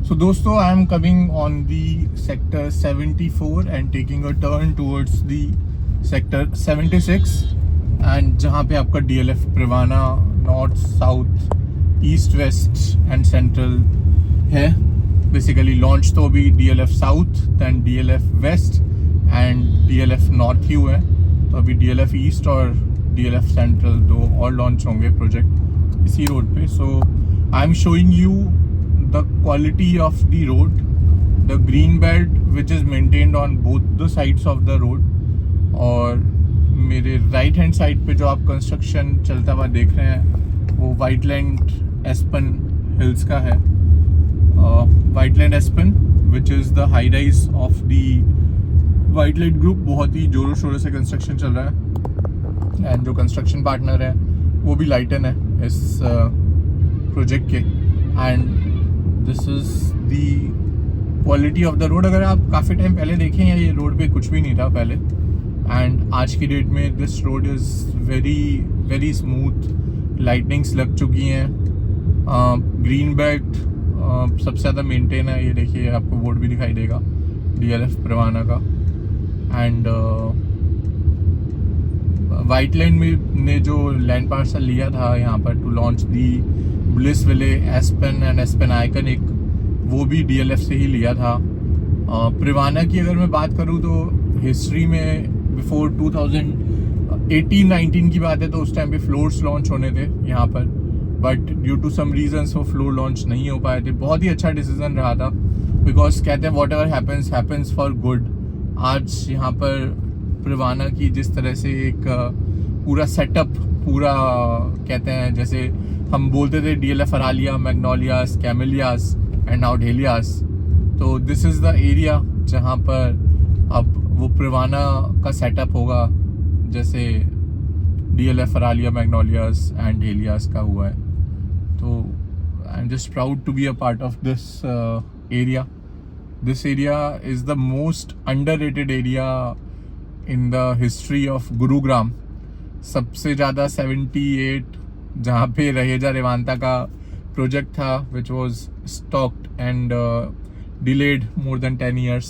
So दोस्तों, I am coming on the sector 74 and taking a turn towards the sector 76 and जहाँ पे आपका DLF Privana North South East West and Central है. Basically launch तो अभी DLF South then DLF West and DLF North ही हुआ है. तो अभी DLF ईस्ट और DLF सेंट्रल दो और लॉन्च होंगे प्रोजेक्ट इसी रोड पे. So I am showing you the quality of the road, the green belt which is maintained on both the sides of the road. और मेरे राइट हैंड साइड पे जो आप कंस्ट्रक्शन चलता हुआ देख रहे हैं वो वाइटलैंड एस्पन हिल्स का है. Whiteland Aspen which is the high rise of the Whiteland Group. बहुत ही जोरों शोरों से कंस्ट्रक्शन चल रहा है एंड जो कंस्ट्रक्शन पार्टनर है वो भी लाइटन है इस प्रोजेक्ट के. And this is the quality of the road. अगर आप काफ़ी टाइम पहले देखें या ये रोड पे कुछ भी नहीं था पहले, एंड आज की डेट में this road is very very smooth. Lightnings लग चुकी हैं. ग्रीन बेल्ट सबसे ज़्यादा मेंटेन है. ये देखिए आपको बोर्ड भी दिखाई देगा DLF परवाना का. एंड वाइटलैंड में ने जो लैंड पार्सल लिया था यहाँ पर to launch the Bliss Villa Aspen and Aspen Iconic, वो भी DLF से ही लिया था. प्रिवाना की अगर मैं बात करूँ तो हिस्ट्री में बिफोर 2018-19 की बात है तो उस टाइम पे फ्लोर्स लॉन्च होने थे यहाँ पर, but due to some reasons वो फ्लोर लॉन्च नहीं हो पाए थे. बहुत ही अच्छा डिसीजन रहा था बिकॉज कहते हैं what ever happens happens for good. आज यहाँ पर प्रिवाना की जिस तरह से एक पूरा सेटअप पूरा कहते हैं, जैसे हम बोलते थे DLF Aralia, magnolias, camellias and now डेलियास. तो दिस इज़ द एरिया जहाँ पर अब वो प्रिवाना का सेटअप होगा जैसे DLF Aralia, Magnolias and Dahlias का हुआ है. तो I am just proud to be a part of this area. This area is the most underrated area in the history of Gurugram. सबसे ज़्यादा 78 जहाँ पे रहेजा रेवांता का प्रोजेक्ट था which was stuck and delayed more than 10 years.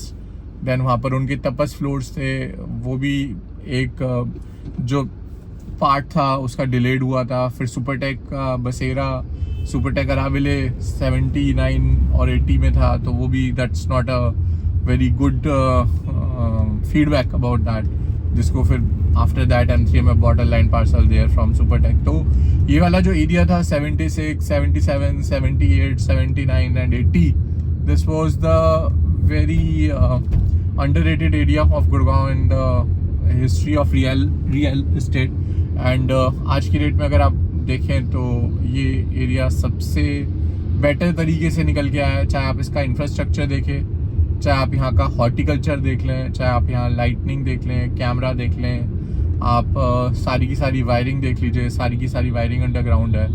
Then वहाँ पर उनके तपस floors थे, वो भी एक जो पार्ट था उसका डिलेड हुआ था. फिर सुपरटेक का बसेरा, सुपरटेक अराविले 79 और 80 में था, तो वो भी that's not a very good feedback about that, जिसको फिर आफ्टर दैट M3 में bought a land parcel there from Supertech. तो ये वाला जो एरिया था 76, 77, 78, 79 and 80, this was the very underrated area of Gurgaon in the history of real estate. And आज की डेट में अगर आप देखें तो ये एरिया सबसे बेटर तरीके से निकल के आया है. चाहे आप इसका इंफ्रास्ट्रक्चर देखें, चाहे आप यहाँ का हॉर्टिकल्चर देख लें, चाहे आप यहाँ लाइटनिंग देख लें, कैमरा देख लें, आप सारी की सारी वायरिंग देख लीजिए. सारी की सारी वायरिंग अंडरग्राउंड है.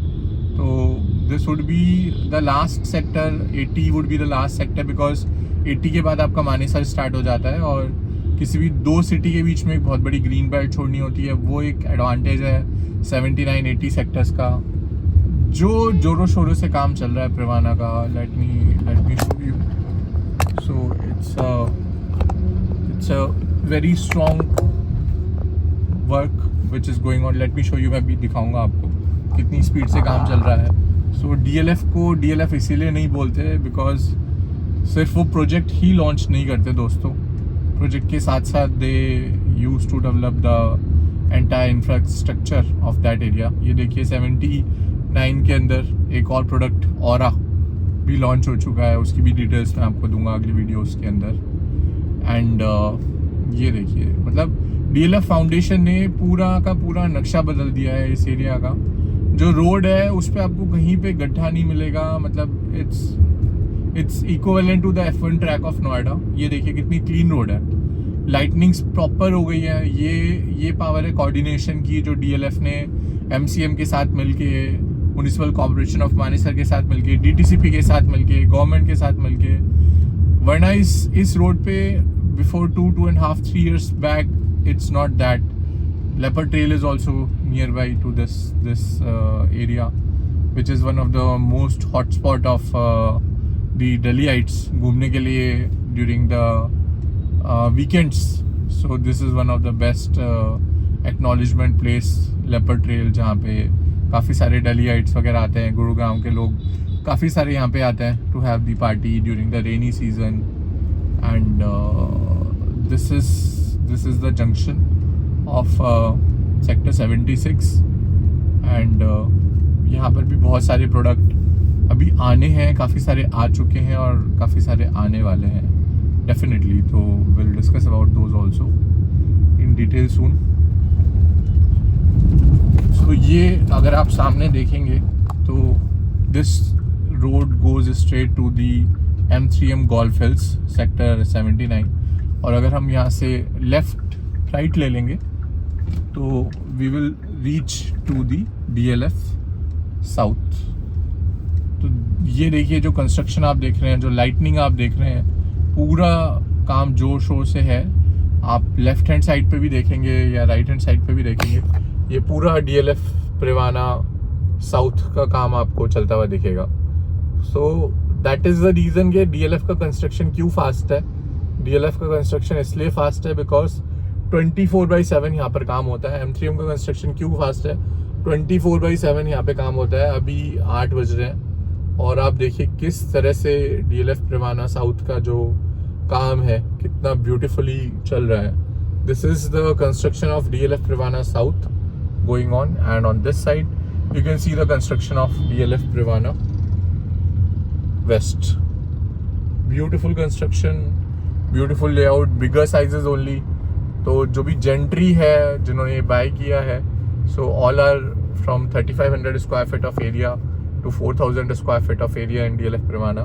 तो this would be the last sector. 80 would be the last sector because 80 के बाद आपका मानेसर स्टार्ट हो जाता है और किसी भी दो सिटी के बीच में एक बहुत बड़ी ग्रीन बेल्ट छोड़नी होती है. वो एक एडवांटेज है 79-80 सेक्टर्स का. जो जोरों शोरों से काम चल रहा है प्रिवाना का, let me show you. So it's a very strong work which is going on. Let me show you. मैं भी दिखाऊंगा आपको कितनी स्पीड से काम चल रहा है. So DLF को DLF इसीलिए नहीं बोलते बिकॉज सिर्फ वो प्रोजेक्ट ही लॉन्च नहीं करते दोस्तों. प्रोजेक्ट के साथ साथ they used to develop the entire infrastructure of that area. ये देखिए 79 के अंदर एक और प्रोडक्ट ऑरा भी लॉन्च हो चुका है. उसकी भी डिटेल्स मैं आपको दूंगा अगली वीडियोस के अंदर. एंड ये देखिए, मतलब DLF फाउंडेशन ने पूरा का पूरा नक्शा बदल दिया है इस एरिया का. जो रोड है उस पर आपको कहीं पे गड्ढा नहीं मिलेगा. मतलब it's equivalent to the F1 track of Noida. ये देखिए कितनी क्लीन रोड है. लाइटनिंग्स प्रॉपर हो गई है. ये पावर है कोऑर्डिनेशन की जो DLF ने MCM के साथ मिलके, म्यूनिसिपल कॉर्पोरेशन ऑफ मानेसर के साथ मिलके, DTCP के साथ मिलके, गवर्नमेंट के साथ मिलके. वरना इस रोड पे before 2.5-3 years back it's not that. Leopard trail is also near by two this area which is one of the most hot spot of the Delhiites घूमने के लिए during the weekends. So this is one of the best acknowledgement place, leopard trail, जहाँ पे काफ़ी सारे Delhiites वगैरह आते हैं. गुरुग्राम के लोग काफ़ी सारे यहाँ पे आते हैं to have the party during the rainy season. And this is the junction of sector 76. And यहाँ पर भी बहुत सारे प्रोडक्ट अभी आने हैं, काफ़ी सारे आ चुके हैं और काफ़ी सारे आने वाले हैं डेफिनेटली. तो will discuss about those also in detail soon. So ये अगर आप सामने देखेंगे तो this road goes straight to the M3M Golf Hills sector 79. और अगर हम यहाँ से लेफ्ट राइट ले लेंगे तो we will reach to the DLF south. तो ये देखिए जो कंस्ट्रक्शन आप देख रहे हैं, जो लाइटनिंग आप देख रहे हैं, पूरा काम जोर शोर से है. आप लेफ्ट हैंड साइड पे भी देखेंगे या राइट हैंड साइड पे भी देखेंगे, ये पूरा DLF प्रिवाना साउथ का काम आपको चलता हुआ दिखेगा. So that is the reason कि DLF का कंस्ट्रक्शन क्यों फास्ट है. DLF का कंस्ट्रक्शन इसलिए फास्ट है बिकॉज 24/7 यहाँ पर काम होता है. M3M का कंस्ट्रक्शन क्यों फास्ट है, 24/7 यहाँ पे काम होता है. अभी 8 बज रहे हैं और आप देखिए किस तरह से DLF प्रिवाना साउथ का जो काम है कितना ब्यूटीफुली चल रहा है. This is the construction of DLF Privana south going on. And on this side you can see the construction of DLF Privana west. Beautiful construction, beautiful layout, bigger sizes only. तो जो भी gentry है जिन्होंने buy किया है, so all are from 3500 square feet of area to 4000 square feet of area in DLF Privana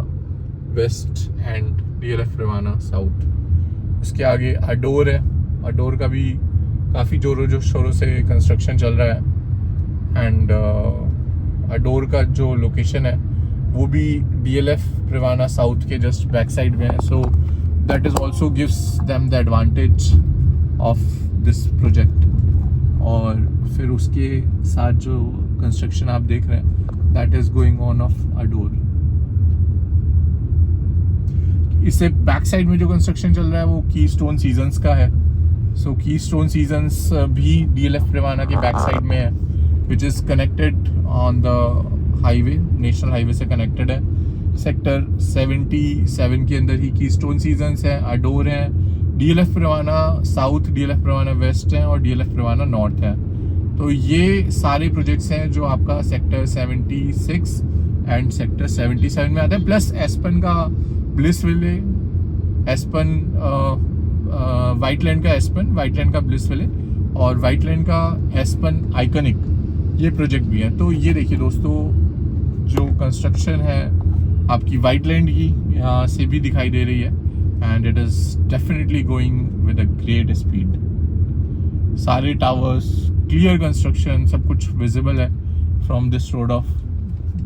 west and DLF Privana south. उसके आगे adore है. अडोर का भी काफ़ी जोरों शोरों से कंस्ट्रक्शन चल रहा है. एंड अडोर का जो लोकेशन है वो भी DLF प्रिवाना साउथ के जस्ट बैक साइड में है. So that is also gives them the advantage of this project. और फिर उसके साथ जो कंस्ट्रक्शन आप देख रहे हैं that is going on off adore. इससे बैक साइड में जो कंस्ट्रक्शन चल रहा है वो कीस्टोन सीजन्स का है. सो कीस्टोन सीजन्स भी DLF प्रिवाना के बैक साइड में है, which is connected on the highway, national highway से कनेक्टेड है. सेक्टर 77 के अंदर ही कीस्टोन सीजन्स है, अडोर है, DLF Privana south, DLF Privana west है और DLF प्रिवाना नॉर्थ है. तो ये सारे प्रोजेक्ट्स हैं जो आपका सेक्टर 76 एंड सेक्टर 77 में आते हैं. प्लस एस्पन का ब्लिस विले, एस्पन वाइटलैंड का एस्पन, वाइटलैंड का ब्लिस विले और वाइटलैंड का एस्पन आइकनिक, ये प्रोजेक्ट भी है. तो ये देखिए दोस्तों जो कंस्ट्रक्शन है आपकी वाइटलैंड की यहाँ से भी दिखाई दे रही है. And it is definitely going with a great speed. सारे टावर्स, क्लियर कंस्ट्रक्शन, सब कुछ विजिबल है from this road of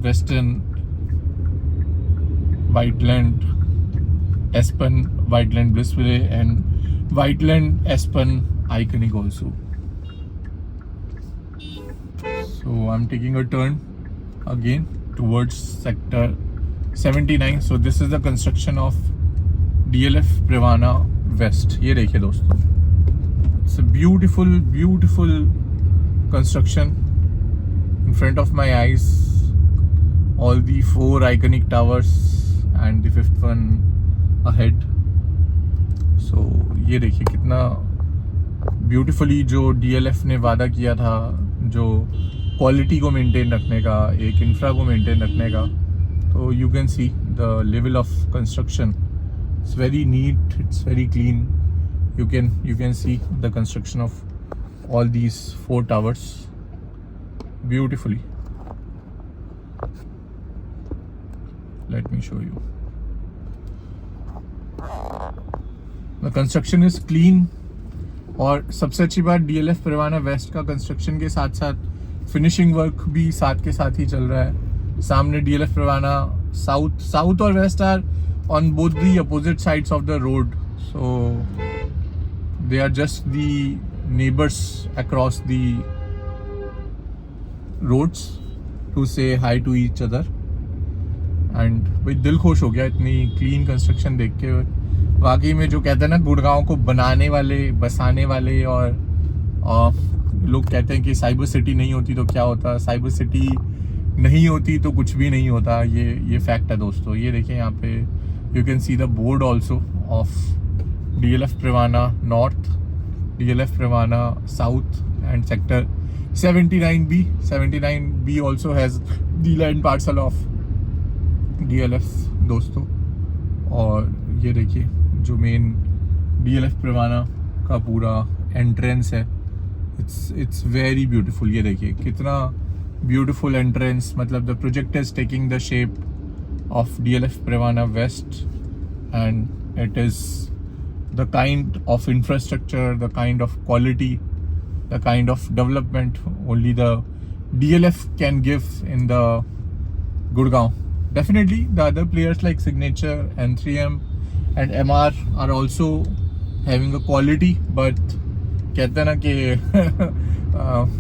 western Whiteland Aspen, Whiteland Blissville and Whiteland Aspen Iconic also. So I'm taking a turn again towards sector 79. So this is the construction of DLF Privana west. ये देखिए दोस्तों, it's a beautiful construction in front of my eyes. All the 4 iconic towers and the 5th one ahead. So ये देखिए कितना beautifully जो DLF ने वादा किया था, जो क्वालिटी को मेंटेन रखने का, एक इंफ्रा को मेंटेन रखने का. तो you can see the level of construction. It's very neat, it's very clean. You can see the construction of all these 4 towers beautifully. Let me show you. The construction is clean. और सबसे अच्छी बात DLF Privana waste का construction के साथ साथ finishing work भी साथ के साथ ही चल रहा है. सामने DLF प्रिवाना साउथ और west are on both the opposite sides of the road. So they are just the neighbours across the roads to say hi to each other. And भाई दिल खुश हो गया इतनी क्लीन कंस्ट्रक्शन देख के। वाकई में जो कहते हैं ना, गुड़गांव को बनाने वाले, बसाने वाले, और लोग कहते हैं कि साइबर सिटी नहीं होती तो क्या होता, साइबर सिटी नहीं होती तो कुछ भी नहीं होता। ये फैक्ट है दोस्तों। ये देखिए यहाँ पे you can see the board also of DLF Privana North, DLF Privana South and Sector 79B. 79B also has the land parcel of DLF दोस्तों। और ये देखिए जो मेन DLF Privana का पूरा एंट्रेंस है, इट्स वेरी ब्यूटीफुल। ये देखिए कितना ब्यूटीफुल एंट्रेंस, मतलब the project is taking the shape of DLF Privana West and it is the kind of infrastructure, the kind of quality, the kind of development only the DLF can give in the Gurgaon. Definitely the other players like Signature, N3M and MR are also having a quality, but कहते हैं ना कि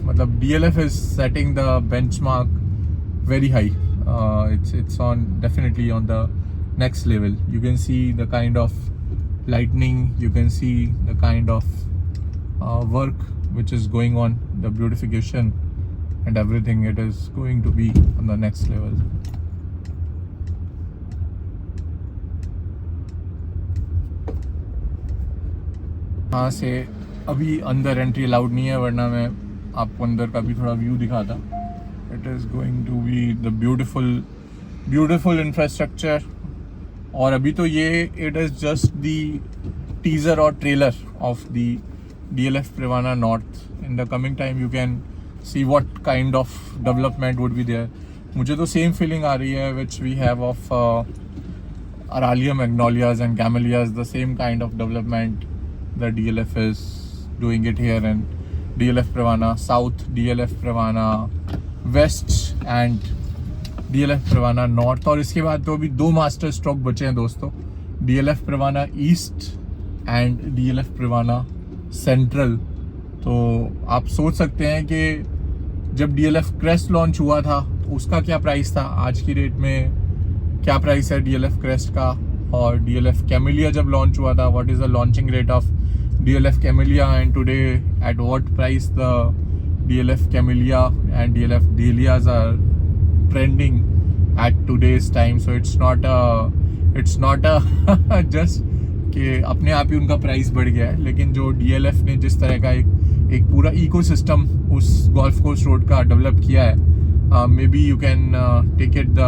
मतलब DLF is setting the benchmark very high. It's on definitely on the next level. You can see the kind of lightning, you can see the kind of work which is going on, the beautification and everything. It is going to be on the next level. हाँ से अभी अंदर entry allowed नहीं है, वरना मैं आपको अंदर का भी थोड़ा व्यू दिखाता। It is going to be the beautiful infrastructure. और अभी तो ये it is just the teaser और trailer of the DLF Privana North. In the coming time you can see what kind of development would be there. मुझे तो same feeling आ रही है which we have of Aralia Magnolias and Camellias, the same kind of development that DLF is doing it here, and DLF Privana South, DLF Privana West and DLF Privana North. और इसके बाद तो अभी 2 master stroke बचे हैं दोस्तों, DLF Privana East and DLF Privana Central. तो आप सोच सकते हैं कि जब DLF Crest लॉन्च हुआ था उसका क्या प्राइस था, आज की डेट में क्या प्राइस है DLF Crest का, और DLF Camellia जब लॉन्च हुआ था, what is the launching rate of DLF Camellia, and today at what price the DLF Camellia and DLF Dahlias are trending at today's time. So it's not a just कि अपने आप ही उनका price बढ़ गया है, लेकिन जो DLF ने जिस तरह का एक पूरा इकोसिस्टम उस गोल्फ कोर्स रोड का डेवलप किया है, maybe you can take it the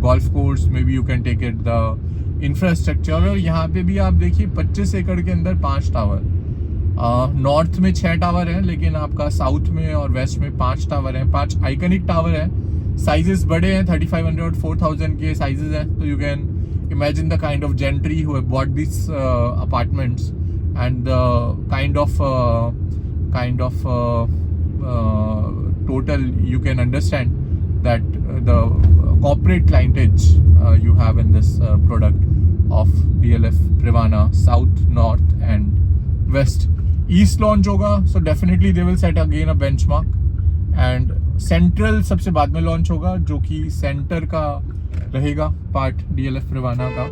golf course, maybe you can take it the infrastructure. और यहाँ पे भी आप देखिए 25 एकड़ के अंदर 5 टावर, नॉर्थ में 6 टावर हैं, लेकिन आपका साउथ में और वेस्ट में 5 टावर हैं, 5 आइकनिक टावर हैं। साइजेस बड़े हैं, 3500 और 4000 के साइजेस हैं। तो you can imagine the kind of gentry who have bought these apartments, and the kind of total you can understand that the corporate clientage you have in this product of DLF Privana South, North and West. East launch होगा, so definitely they will set again a benchmark, and Central सबसे बाद में launch होगा, जो कि centre का रहेगा part DLF Privana का।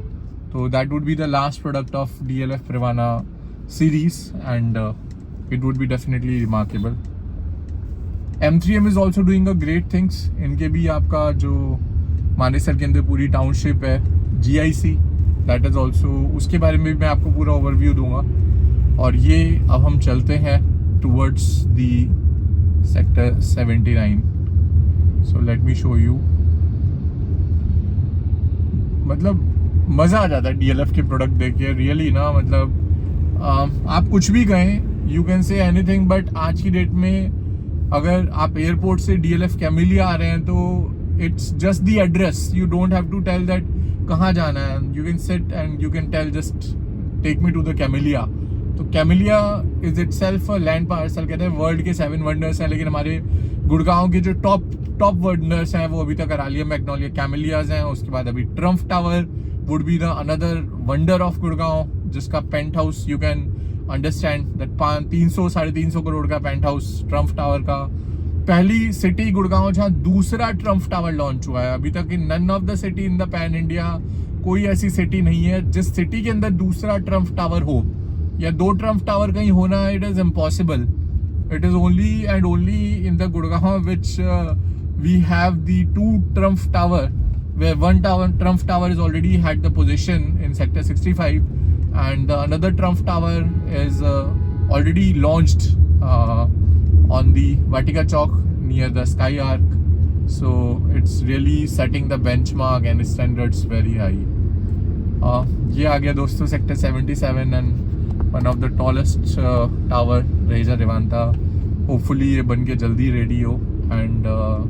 तो that would be the last product of DLF Privana series, and it would be definitely remarkable. M3M is also doing a great things. इनके भी आपका जो मानेसर के अंदर पूरी टाउनशिप है GIC, that is also, उसके बारे में भी मैं आपको पूरा ओवरव्यू दूंगा। और ये अब हम चलते हैं towards the sector 79. So let me show you. मतलब मज़ा आ जाता है DLF के प्रोडक्ट देख के, रियली ना। मतलब आप कुछ भी कहें, you can say anything, but आज की डेट में अगर आप एयरपोर्ट से DLF Camellia आ रहे हैं तो it's just the address, you don't have to tell that कहाँ जाना है, you can sit and you can tell just take me to the Camellia. तो Camellia is itself land parcel. कहते हैं world के 7 वंडर्स हैं, लेकिन हमारे गुड़गांव के जो टॉप वंडर्स हैं वो अभी तक Aralia Magnolia Camellias हैं। उसके बाद अभी Trump tower would be the another wonder of Gurgaon, जिसका penthouse you can understand that 300-350 crore का पेंट हाउस ट्रम्फ टावर का। पहली सिटी गुड़गांव जहाँ दूसरा ट्रम्प टावर लॉन्च हुआ है। अभी तक in none of the city in the pan India कोई ऐसी सिटी नहीं है जिस सिटी के अंदर दूसरा ट्रम्प टावर हो, या 2 ट्रम्प टावर कहीं होना, it is impossible. It is only and only in the Gurgaon which we have the 2 Trump tower, where one Trump tower is already had the position in sector 65, and another Trump tower is already launched on the Vatika Chowk near the Sky Arc. So it's really setting the benchmark and standards very high. ये आ गया दोस्तों sector 77 and one of the tallest tower रेजा Revanta. Hopefully ये बन के जल्दी ready हो, and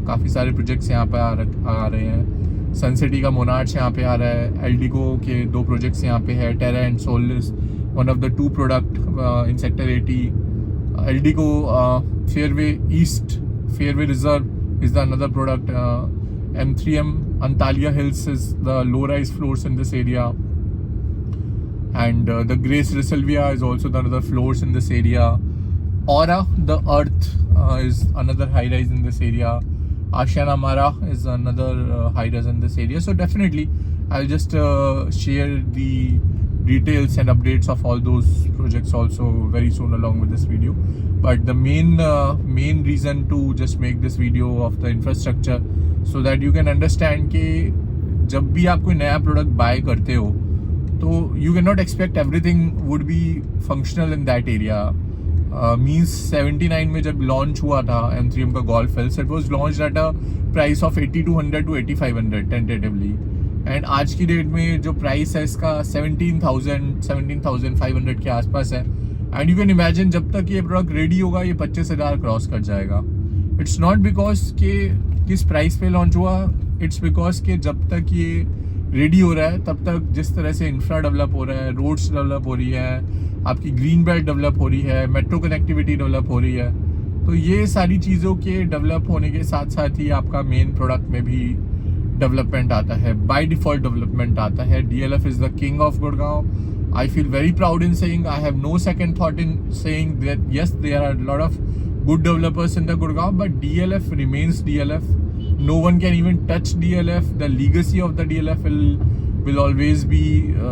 काफ़ी सारे प्रोजेक्ट्स यहाँ पे आ रहे हैं। सन सिटी का मोनार्च यहाँ पे आ रहा है, एल्डिको के 2 प्रोजेक्ट्स यहाँ पे है, Terra and Solis one of the 2 product in sector 80। Eldeco Fairway east, Fairway reserve is the another product. M3M Antalya Hills is the low rise floors in this area, and the Grace Resilvia is also the another floors in this area. Aura the Earth is another high rise in this area. Ashiana Mara is another high rise in this area. So definitely I'll just share the details and updates of all those projects also very soon along with this video. But the main reason to just make this video of the infrastructure so that you can understand कि जब भी आप कोई नया product bye करते हो तो you can not expect everything would be functional in that area. Means 79 में जब लॉन्च हुआ था M3M का golf hills, it was launched at a price of 8200 to 8500 tentatively, and आज की डेट में जो प्राइस है इसका 17,500 के आसपास है। एंड यू कैन इमेजिन जब तक ये प्रोडक्ट रेडी होगा ये 25,000 क्रॉस कर जाएगा। इट्स नॉट बिकॉज के किस प्राइस पे लॉन्च हुआ, इट्स बिकॉज के जब तक ये रेडी हो रहा है तब तक जिस तरह से इंफ्रा डेवलप हो रहा है, रोड्स डेवलप हो रही है, आपकी ग्रीन बेल्ट डेवलप हो रही है, मेट्रो कनेक्टिविटी डेवलप हो रही है, तो ये सारी चीज़ों के डेवलप होने के साथ साथ ही आपका मेन प्रोडक्ट में भी डेवलपमेंट आता है, बाय डिफॉल्ट डेवलपमेंट आता है। DLF is the king of Gurgaon. I feel very proud in saying, I have no second thought in saying that yes there are lot of good developers in the Gurgaon, but DLF remains DLF. No one can even touch DLF. The legacy of the DLF will always be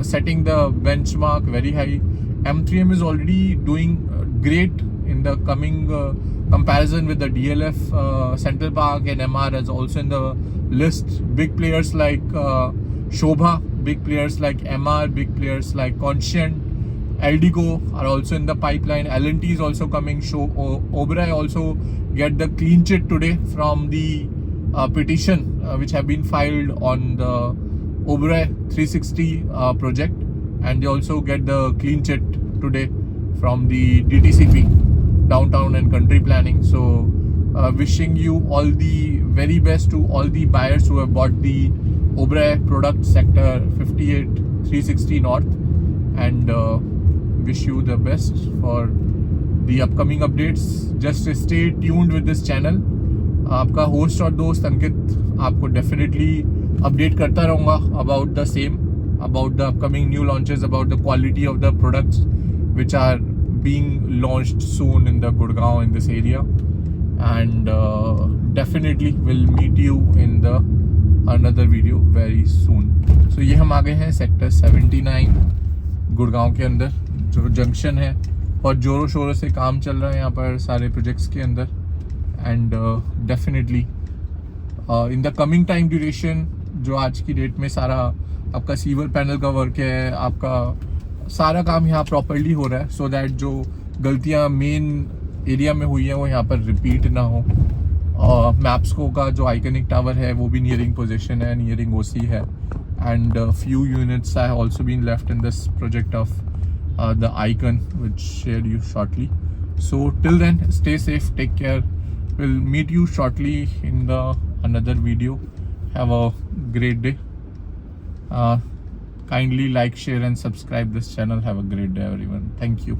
setting the benchmark very high. M3M is already doing great in the coming comparison with the DLF. Central Park and MR is also in the list. Big players like Shobha, big players like MR, big players like Conscient, Eldico are also in the pipeline. L&T is also coming. Oberoi also get the clean chit today from the petition which have been filed on the Oberoi 360 project, and they also get the clean chit today from the DTCP, Downtown and Country Planning. So wishing you all the very best to all the buyers who have bought the Oberoi product sector 58 360 North, and wish you the best for the upcoming updates. Just stay tuned with this channel. आपका host और दोस्त अंकित आपको definitely update करता रहूँगा about the same, about the upcoming new launches, about the quality of the products which are being launched soon in the Gurgaon in this area, and definitely will meet you in the another video very soon. So ये हम आ गए हैं sector 79 Gurgaon के अंदर, जो junction है, और जोरों शोरों से काम चल रहा है यहाँ पर सारे प्रोजेक्ट्स के अंदर, and definitely in the coming time duration जो आज की डेट में सारा आपका सीवर पैनल का वर्क है, आपका सारा काम यहाँ प्रॉपरली हो रहा है, सो दैट जो गलतियाँ मेन एरिया में हुई हैं वो यहाँ पर रिपीट ना हो। मैप्सको का जो आइकनिक टावर है वो भी नियरिंग पोजीशन है, नियरिंग ओसी है, and few units have also been left in this project of the icon, which share you shortly. So till then, stay safe, take care. We'll meet you shortly in the another video. Have a great day. Kindly like, share and subscribe this channel. Have a great day everyone. Thank you.